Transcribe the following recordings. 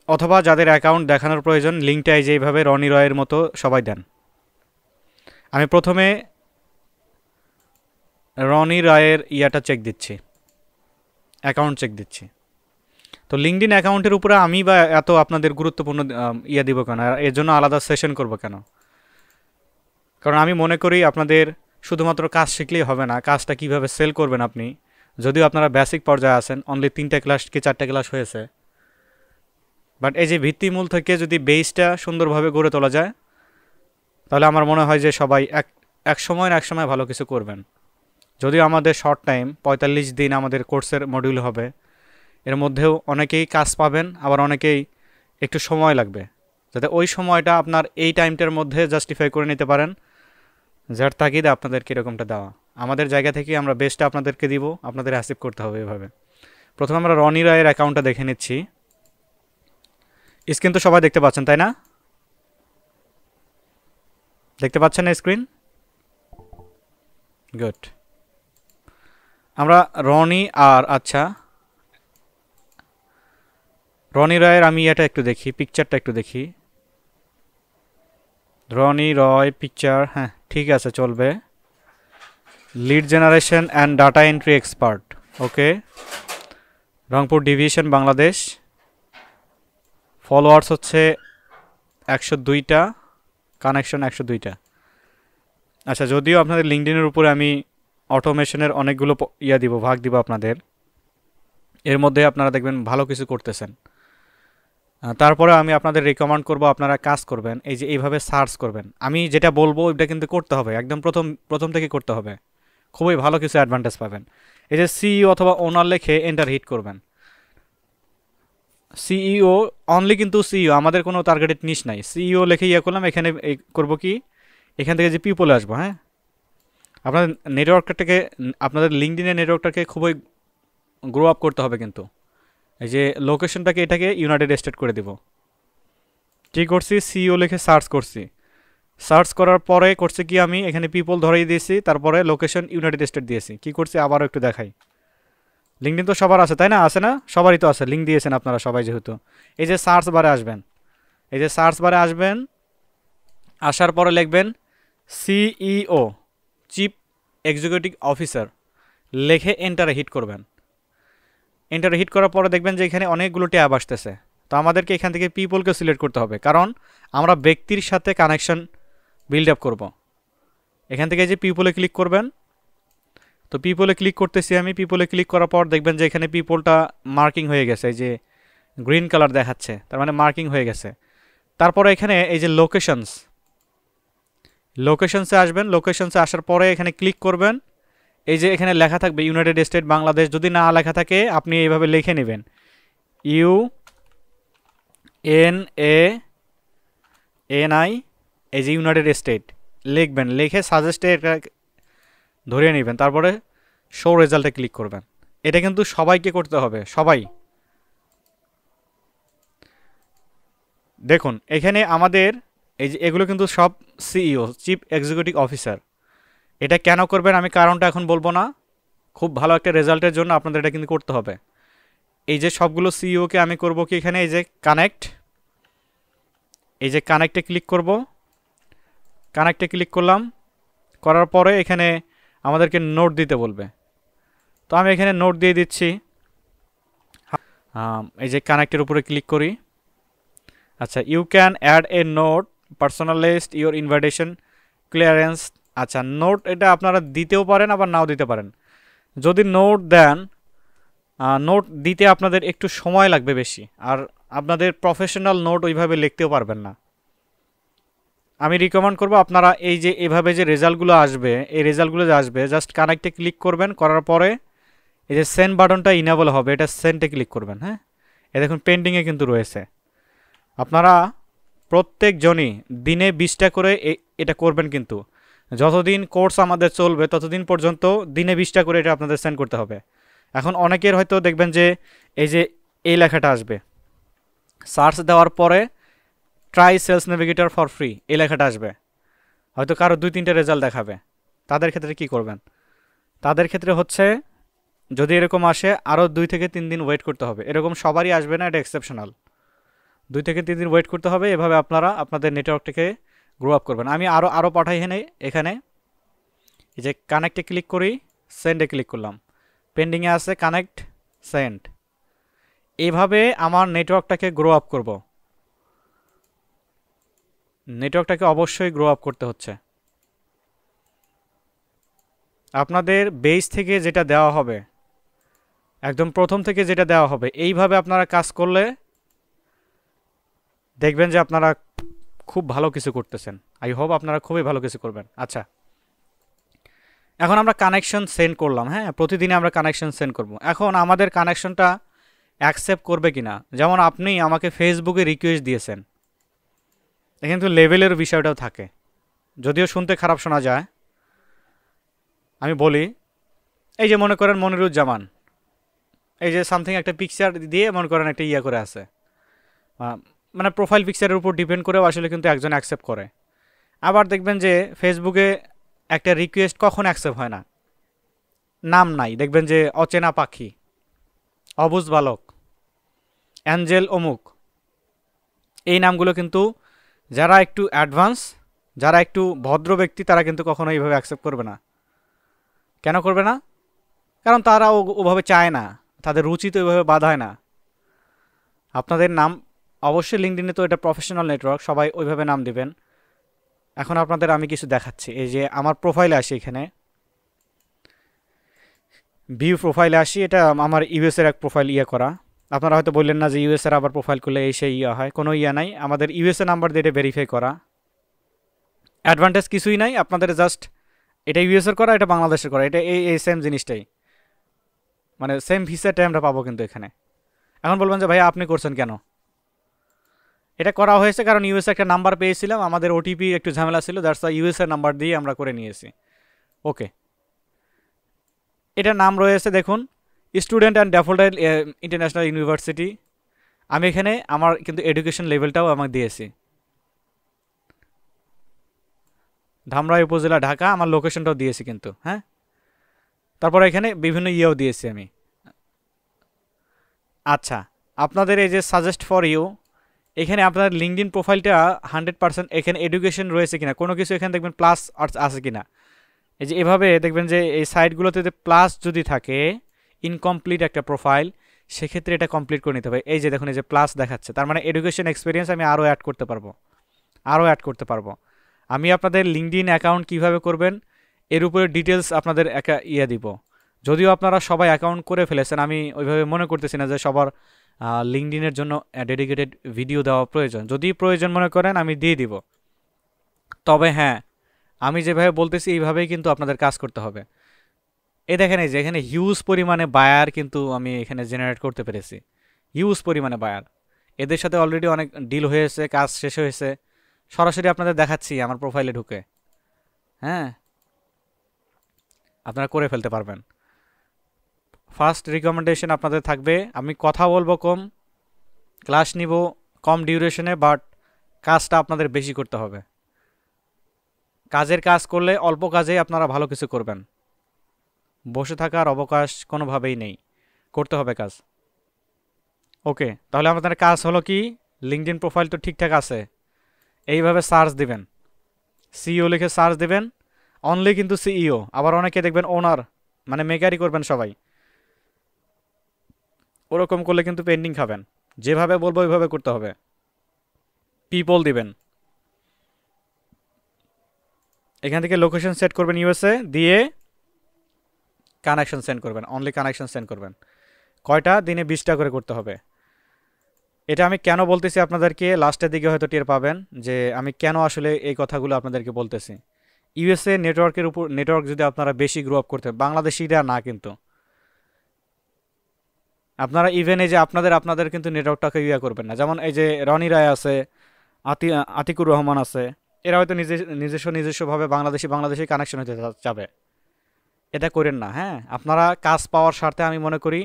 অথবা যাদের অ্যাকাউন্ট দেখানোর প্রয়োজন লিঙ্কটা এই যে এইভাবে রনি রয়ের মতো সবাই দেন। আমি প্রথমে রনি রায়ের ইয়াটা চেক দিচ্ছি, অ্যাকাউন্ট চেক দিচ্ছি। তো লিঙ্কডিন অ্যাকাউন্টের উপরে আমি বা এত আপনাদের গুরুত্বপূর্ণ ইয়ে দিব কেন, আর এর জন্য আলাদা সেশন করব কেন? কারণ আমি মনে করি আপনাদের শুধুমাত্র কাজ শিখলেই হবে না, কাজটা কিভাবে সেল করবেন আপনি। যদিও আপনারা বেসিক পর্যায়ে আছেন, অনলি 3টা ক্লাস কি 4টা ক্লাস হয়েছে, বাট এই যে ভিত্তিমূল থেকে যদি বেসটা সুন্দরভাবে গড়ে তোলা যায়, তাহলে আমার মনে হয় যে সবাই এক সময় না এক সময় ভালো কিছু করবেন। যদিও আমাদের শর্ট টাইম 45 দিন আমাদের কোর্সের মডিউল হবে, এর মধ্যেও অনেকেই কাজ পাবেন, আবার অনেকেই একটু সময় লাগবে, যাতে ওই সময়টা আপনার এই টাইমটার মধ্যে জাস্টিফাই করে নিতে পারেন, যার তাগিদে আপনাদেরকে এরকমটা দেওয়া। আমাদের জায়গা থেকে আমরা বেস্টটা আপনাদেরকে দিব, আপনাদের অ্যাসিভ করতে হবে এভাবে। প্রথমে আমরা রনি রায়ের অ্যাকাউন্টটা দেখে নিচ্ছি। স্ক্রিন তো সবাই দেখতে পাচ্ছেন, তাই না? দেখতে পাচ্ছেন না স্ক্রিন? গুড। আমরা রনি আর আচ্ছা রনি রয়ের আমি এটা একটু দেখি, পিকচারটা একটু দেখি। রনি রয় পিকচার, হ্যাঁ ঠিক আছে, চলবে। Lead generation and data entry expert, okay. Rangpur division, Bangladesh. Followers হচ্ছে 102টা, কানেকশন 102টা। আচ্ছা, যদিও আপনাদের লিঙ্কডিনের উপরে আমি অটোমেশনের অনেকগুলো দিব, ভাগ দিব আপনাদের, এর মধ্যে আপনারা দেখবেন ভালো কিছু করতেছেন। তারপরে আমি আপনাদের রিকমেন্ড করব আপনারা কাজ করবেন, এই যে এইভাবে সার্চ করবেন। আমি যেটা বলবো ওইটা কিন্তু করতে হবে, একদম প্রথম থেকে করতে হবে, খুবই ভালো কিছু অ্যাডভান্টেজ পাবেন। এই যে সিইও অথবা ওনার লেখে এন্টার হিট করবেন। সিইও অনলি, কিন্তু সিইও আমাদের কোনো টার্গেটেড নিশ নাই। সিইও লিখে ইয়ে করলাম, এখানে করব কি, এখান থেকে যে পিপলে আসবো, হ্যাঁ। আপনাদের নেটওয়ার্কটাকে, আপনাদের লিঙ্কডিনের নেটওয়ার্কটাকে খুবই গ্রো আপ করতে হবে। কিন্তু এই যে লোকেশনটাকে, এটাকে ইউনাইটেড স্টেট করে দিব। কী করছি, সিইও লিখে সার্চ করছি, সার্চ করার পরে করছে কি, আমি এখানে পিপল ধরিয়ে দিয়েছি, তারপরে লোকেশন ইউনাইটেড স্টেট দিয়েছি। কি করছি আবারও একটু দেখাই। লিঙ্কডিন তো সবার আছে, তাই না? আছে না? সবারই তো আছে, লিঙ্ক দিয়েছেন আপনারা সবাই যেহেতু। এই যে সার্চ বারে আসবেন, এই যে সার্চ বারে আসবেন, আসার পরে লিখবেন সিইও, চিফ এক্সিকিউটিভ অফিসার, লিখে এন্টারে হিট করবেন। এন্টারে হিট করার পরে দেখবেন যে এখানে অনেকগুলো ট্যাব আসতেছে। তো আমাদেরকে এখান থেকে পিপলকে সিলেক্ট করতে হবে, কারণ আমরা ব্যক্তির সাথে কানেকশন বিল্ড আপ করব। এখান থেকে যে পিপলে ক্লিক করবেন, তো পিপলে ক্লিক করতেছি আমি। পিপলে ক্লিক করার পর দেখবেন যে এখানে পিপলটা মার্কিং হয়ে গেছে, এই যে গ্রিন কালার দেখাচ্ছে, তার মানে মার্কিং হয়ে গেছে। তারপরে এখানে এই যে লোকেশনসে আসবেন। লোকেশনসে আসার পরে এখানে ক্লিক করবেন। এই যে এখানে লেখা থাকবে ইউনাইটেড স্টেট বাংলাদেশ, যদি না লেখা থাকে আপনি এইভাবে লিখে নেবেন, UNANI, এই যে ইউনাইটেড স্টেট লিখবেন, লিখে সাজেস্টে এটা ধরিয়ে নেবেন, তারপরে শো রেজাল্টে ক্লিক করবেন। এটা কিন্তু সবাইকে করতে হবে, সবাই। দেখুন এখানে আমাদের এই যে এগুলো কিন্তু সব সিইও, চিফ এক্সিকিউটিভ অফিসার। এটা কেন করবেন আমি কারণটা এখন বলবো না, খুব ভালো একটা রেজাল্টের জন্য আপনাদের এটা কিন্তু করতে হবে। এই যে সবগুলো সিইওকে আমি করব কি, এখানে এই যে কানেক্ট, এই যে কানেক্টে ক্লিক করব। কানেক্টে ক্লিক করলাম, করার পরে এখানে আমাদেরকে নোট দিতে বলবে, তো আমি এখানে নোট দিয়ে দিচ্ছি। এই যে কানেক্টের উপরে ক্লিক করি। আচ্ছা, you can add a note, personalized your invitation clearance. আচ্ছা, নোট এটা আপনারা দিতেও পারেন আবার নাও দিতে পারেন। যদি নোট দেন, নোট দিতে আপনাদের একটু সময় লাগবে বেশি, আর আপনাদের প্রফেশনাল নোট ওইভাবে লিখতেও পারবেন না। আমি রিকমেন্ড করব আপনারা এই যে এভাবে যে রেজাল্টগুলো আসবে, এই রেজাল্টগুলো যে আসবে, জাস্ট কানেক্টে ক্লিক করবেন, করার পরে এই যে সেন্ড বাটনটা ইনেবল হবে, এটা সেন্ডে ক্লিক করবেন। হ্যাঁ, এ দেখুন পেন্ডিংয়ে কিন্তু রয়েছে। আপনারা প্রত্যেকজনই দিনে 20টা করে এটা করবেন, কিন্তু যতদিন কোর্স আমাদের চলবে ততদিন পর্যন্ত দিনে 20টা করে এটা আপনাদের সেন্ড করতে হবে। এখন অনেকের হয়তো দেখবেন যে এই যে এই লেখাটা আসবে, সার্চ দেওয়ার পরে try Sales Navigator for free, এই লেখাটা আসবে, হয়তো কারো 2-3টে রেজাল্ট দেখাবে। তাদের ক্ষেত্রে কি করবেন? তাদের ক্ষেত্রে হচ্ছে যদি এরকম আসে, আরও 2 থেকে 3 দিন ওয়েট করতে হবে। এরকম সবারই আসবে না, এটা এক্সেপশনাল। 2 থেকে 3 দিন ওয়েট করতে হবে। এভাবে আপনারা আপনাদের নেটওয়ার্কটাকে গ্রো আপ করবেন। আমি আরও পাঠাই এখানে এই যে কানেক্টে ক্লিক করি, সেন্ডে ক্লিক করলাম, পেন্ডিংয়ে আছে কানেক্ট, সেন্ড। এইভাবে আমার নেটওয়ার্কটাকে গ্রো আপ করব। নেটওয়ার্কটাকে অবশ্যই গ্রো আপ করতে হচ্ছে। আপনাদের বেস থেকে যেটা দেওয়া হবে, একদম প্রথম থেকে যেটা দেওয়া হবে, এইভাবে আপনারা কাজ করলে দেখবেন যে আপনারা খুব ভালো কিছু করতেছেন। আই হোপ আপনারা খুবই ভালো কিছু করবেন। আচ্ছা, এখন আমরা কানেকশন সেন্ড করলাম। হ্যাঁ, প্রতিদিনে আমরা কানেকশন সেন্ড করব। এখন আমাদের কানেকশনটা অ্যাকসেপ্ট করবে কিনা, যেমন আপনি আমাকে ফেসবুকে রিকোয়েস্ট দিয়েছেন, এখানে কিন্তু লেভেলের বিষয়টাও থাকে, যদিও শুনতে খারাপ শোনা যায়। আমি বলি, এই যে মনে করেন মনিরুজ্জামান, এই যে সামথিং একটা পিকচার দিয়ে মনে করেন একটা ইয়া করে আছে, মানে প্রোফাইল পিকচারের উপর ডিপেন্ড করেও আসলে কিন্তু একজন অ্যাকসেপ্ট করে। আবার দেখবেন যে ফেসবুকে একটা রিকোয়েস্ট কখন অ্যাকসেপ্ট হয় না, নাম নাই, দেখবেন যে অচেনা পাখি, অবুজ বালক, অ্যাঞ্জেল অমুক, এই নামগুলো কিন্তু যারা একটু অ্যাডভান্স, যারা একটু ভদ্র ব্যক্তি, তারা কিন্তু কখনো এইভাবে অ্যাকসেপ্ট করবে না। কেন করবে না? কারণ তারা ওভাবে চায় না, তাদের রুচি তো ওইভাবে বাধায় না। আপনাদের নাম অবশ্যই লিঙ্কডইনে তো এটা প্রফেশনাল নেটওয়ার্ক, সবাই ওইভাবে নাম দিবেন। এখন আপনাদের আমি কিছু দেখাচ্ছি। এই যে আমার প্রোফাইলে আসি, এখানে ভিউ প্রোফাইলে আসি, এটা আমার ইউএসের এক প্রোফাইল ইয়ে করা। আপনারা হয়তো বললেন না যে ইউএসের আবার প্রোফাইল করলে এই সেই ইয়া হয়, কোনো ইয়া নাই। আমাদের ইউএসএ নাম্বার দিয়ে এটা ভেরিফাই করা, অ্যাডভান্টেজ কিছুই নাই। আপনাদের জাস্ট এটা ইউএসের করা, এটা বাংলাদেশের করা, এটা এই সেম জিনিসটাই, মানে সেম ভিসাটাই আমরা পাবো কিন্তু এখানে। এখন বলবেন যে ভাই আপনি করছেন কেন? এটা করা হয়েছে কারণ ইউএসএ একটা নাম্বার পেয়েছিলাম, আমাদের ওটিপি একটু ঝামেলা ছিল, দ্যাটস ওয়াই ইউএসএ নাম্বার দিয়ে আমরা করে নিয়েছি। ওকে, এটা নাম রয়েছে দেখুন, student and daffodil international university. আমি এখানে আমার কিন্তু এডুকেশন লেভেলটাও আমাকে দিয়েছি, ধামরাই উপজেলা, ঢাকা, আমার লোকেশনটাও দিয়েছি কিন্তু। হ্যাঁ, তারপর এখানে বিভিন্ন ইয়েও দিয়েছি আমি। আচ্ছা, আপনাদের এই যে সাজেস্ট ফর ইউ, এখানে আপনার লিঙ্কডইন প্রোফাইলটা 100% এখানে এডুকেশন রয়েছে কিনা, কোনো কিছু এখানে দেখবেন প্লাস আছে কিনা। এই যে এভাবে দেখবেন যে এই সাইটগুলোতে প্লাস যদি থাকে, ইনকমপ্লিট একটা প্রোফাইল, সেক্ষেত্রে এটা কমপ্লিট করে নিতে হবে। এই যে দেখুন, এই যে প্লাস দেখাচ্ছে, তার মানে এডুকেশন এক্সপিরিয়েন্স আমি আরও অ্যাড করতে পারবো। আমি আপনাদের লিঙ্কডইন অ্যাকাউন্ট কিভাবে করবেন এর উপরে ডিটেলস আপনাদের ইয়ে দিব। যদিও আপনারা সবাই অ্যাকাউন্ট করে ফেলেছেন, আমি ওইভাবে মনে করতেছি না যে সবার লিঙ্কডইনের জন্য ডেডিকেটেড ভিডিও দেওয়া প্রয়োজন। যদি প্রয়োজন মনে করেন আমি দিয়ে দিব, তবে হ্যাঁ, আমি যেভাবে বলতেছি এইভাবেই কিন্তু আপনাদের কাজ করতে হবে। এই দেখেন, এই যে এখানে হিউজ পরিমাণে বায়ার কিন্তু আমি এখানে জেনারেট করতে পেরেছি, হিউজ পরিমাণে বায়ার। এদের সাথে অলরেডি অনেক ডিল হয়েছে, কাজ শেষ হয়েছে। সরাসরি আপনাদের দেখাচ্ছি আমার প্রোফাইলে ঢুকে। হ্যাঁ, আপনারা করে ফেলতে পারবেন। ফার্স্ট রিকমেন্ডেশন আপনাদের থাকবে, আমি কথা বলবো কম, ক্লাস নিব কম ডিউরেশনে, বাট কাজটা আপনাদের বেশি করতে হবে। কাজ করলে অল্প কাজেই আপনারা ভালো কিছু করবেন। বসে থাকার অবকাশ কোনোভাবেই নেই, করতে হবে কাজ। ওকে, তাহলে আমাদের কাজ হলো কি, লিঙ্কডইন প্রোফাইল তো ঠিকঠাক আছে, এইভাবে সার্চ দিবেন, সিইও লিখে সার্চ দিবেন, অনলি কিন্তু সিইও। আবার অনেকে দেখবেন ওনার, মানে মেকারি করবেন সবাই, ওরকম করলে কিন্তু পেন্ডিং খাবেন। যেভাবে বলবো ওইভাবে করতে হবে। পিপল দিবেন, এখান থেকে লোকেশন সেট করবেন ইউএসএ, দিয়ে কানেকশন সেন্ড করবেন, অনলি কানেকশন সেন্ড করবেন। কয়টা দিনে 20টা করে করতে হবে। এটা আমি কেন বলতেছি আপনাদেরকে, লাস্টের দিকে হয়তো টের পাবেন যে আমি কেন আসলে এই কথাগুলো আপনাদেরকে বলতেছি। ইউএসএ নেটওয়ার্ক যদি আপনারা বেশি গ্রো আপ করতে, বাংলাদেশিরা না কিন্তু, আপনারা ইভেন এই যে আপনাদের কিন্তু নেটওয়ার্কটাকে ইয়া করবেন না। যেমন এই যে রনি রায় আছে, আতিকুর রহমান আছে, এরা হয়তো নিজস্বভাবে বাংলাদেশি কানেকশন হতে যাবে। এটা করেন না। হ্যাঁ, আপনারা কাজ পাওয়ার স্বার্থে আমি মনে করি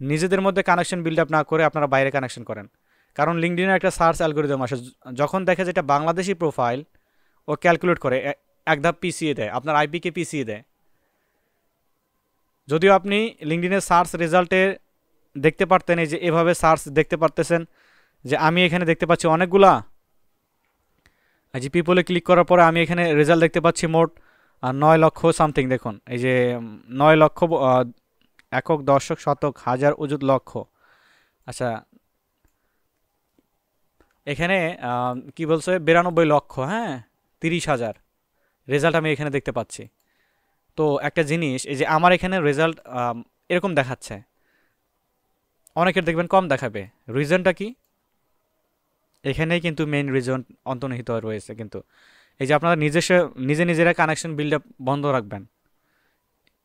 নিজেদের মধ্যে কানেকশন বিল্ড আপ না করে আপনারা বাইরে কানেকশন করেন। কারণ লিঙ্কডইনের একটা সার্চ অ্যালগোরিদম আসে, যখন দেখে যেটা বাংলাদেশি প্রোফাইল, ও ক্যালকুলেট করে এক ধাপ পিছিয়ে দেয়, আপনার আইপিকে পিছিয়ে দেয়। যদিও আপনি লিঙ্কডইনের সার্চ রেজাল্টে দেখতে পারতেন, এই যে এভাবে সার্চ দেখতে পারতেছেন যে আমি এখানে দেখতে পাচ্ছি অনেকগুলা, এই যে পিপলে ক্লিক করার পরে আমি এখানে রেজাল্ট দেখতে পাচ্ছি মোট 9 লক্ষ সামথিং। দেখুন এই যে 9 লক্ষ একক দশক শতক হাজার অযুত লক্ষ। আচ্ছা এখানে কি বলছে 92 লক্ষ, হ্যাঁ 30,000 রেজাল্ট আমি এখানে দেখতে পাচ্ছি। তো একটা জিনিস, এই যে আমার এখানে রেজাল্ট এরকম দেখাচ্ছে, অনেকের দেখবেন কম দেখাবে। রিজনটা কি? এখানেই কিন্তু মেইন রিজন অন্তর্নিহিত রয়েছে। কিন্তু এই যে আপনারা নিজেরা কানেকশন বিল্ড আপ বন্ধ রাখবেন।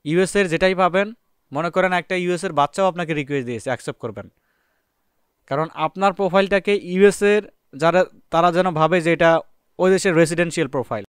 ইউএস এর যেটাই পাবেন, মনে করেন একটা ইউএস এর বাচ্চাও আপনাকে রিকোয়েস্ট দিয়েছে, অ্যাকসেপ্ট করবেন। কারণ আপনার প্রোফাইলটাকে ইউএস এর যারা, তারা যেন ভাবে যে এটা ওই দেশের রেসিডেন্সিয়াল প্রোফাইল।